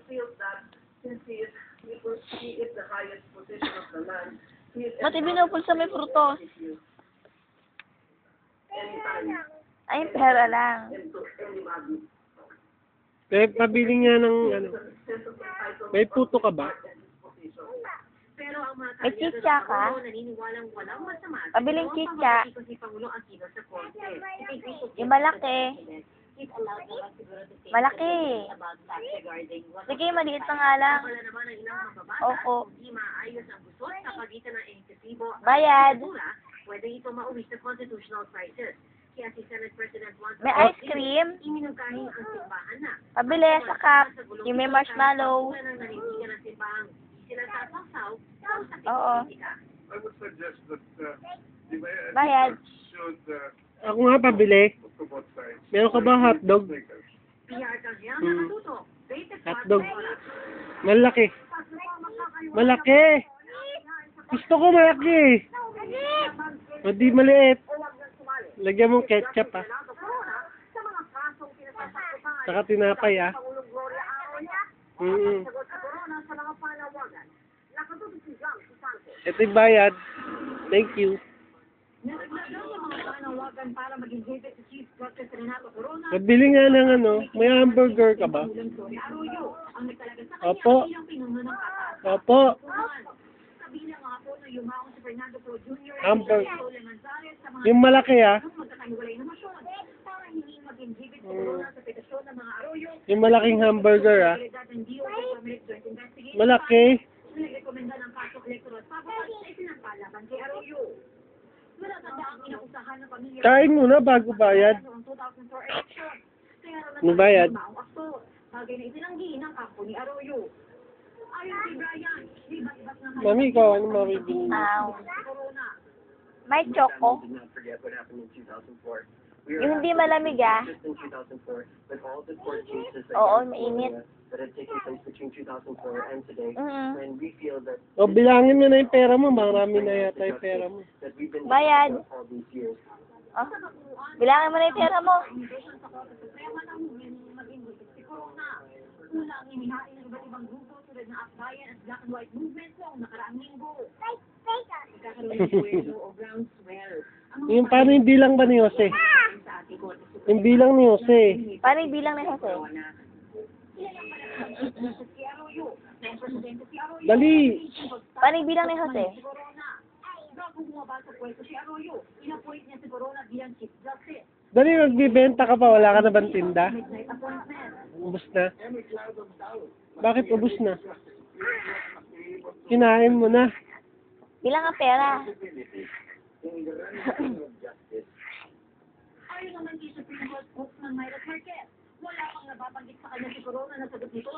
feels that since he is the highest position of the land, he is Ba't ibinupol sa may frutos? anytime Ay, pera lang. into any matter. Pabili nga ng ano. May puto ka ba? Pero ang mga May chicha ka? naniniwalang walang masama. Pabiling chicha. Si Pangulo ang kilos sa korte. Yung malaki. Malaki. Sige, maliit na nga lang. Wala naman ang ilang mababasa. Opo. Hindi maayos ang gusot sa pagitan ng ehekutibo at Bayad. legislatura, pwede ito mauwi sa constitutional crisis. Kaya si Senate President Juan May ice cream. iminungkahi ang simbahan na. Pabili sa cup. Yung may marshmallow. Nang nanindigan ng simbahang sila sasaw sa usaping Oo. politika. I would suggest that the Bayad. should Ako nga pabili. look to both sides. Meron ka ba hotdog? PR Kanyang Hmm. nakatutok. Rated Hotdog. 4 oras. Malaki. Malaki. Gusto ko malaki. Hindi maliit. Lagyan mong ketchup ah. Saka tinapay ah. Ito yung bayad. Thank you. Pabili nga ng ano, may hamburger ka ba? Opo. Opo. Hamburger. Yung malaki ah. Yung malaking hamburger ah. Malaki. Kain muna bago bayad. Ano bayad? Bagay na itinanggi ng kampo ni Arroyo. Ayon kay Brian, libat-bat na Mami, ikaw ano mabibili? corona. May choco. Did not forget what happened in 2004. Yung hindi malamig ah. Just in 2004, with all the court cases Oo, against mainit. Corona that had taken place between 2004 and today, Mm-mm. when we feel that O bilangin mo na yung pera mo. Marami na yata yung pera mo. that we've been Bayad. all these years. Oh. Bilangin mo na yung pera mo. Una ang inihain ng iba't ibang grupo tulad ng Akbayan at Black and White Movement noong nakaraang linggo. Nagkakaroon ng buwelo o groundswell. Yung paano yung bilang ba ni Jose? Yung bilang ni Jose. Paano yung bilang ni Jose? Dali. Paano yung bilang ni Jose? Bago bumaba sa pwesto si Arroyo, inapoint niya si Corona bilang Chief Justice. Dali, magbibenta ka pa. Wala ka na bang tinda? Midnight appointment. Ubus na. Bakit ubus na? Kinain mo na. Bilang ang pera. Ayon naman kay Supreme Court spokesman Myra Marquez, wala pang nababanggit sa kanya si Corona na sagot nito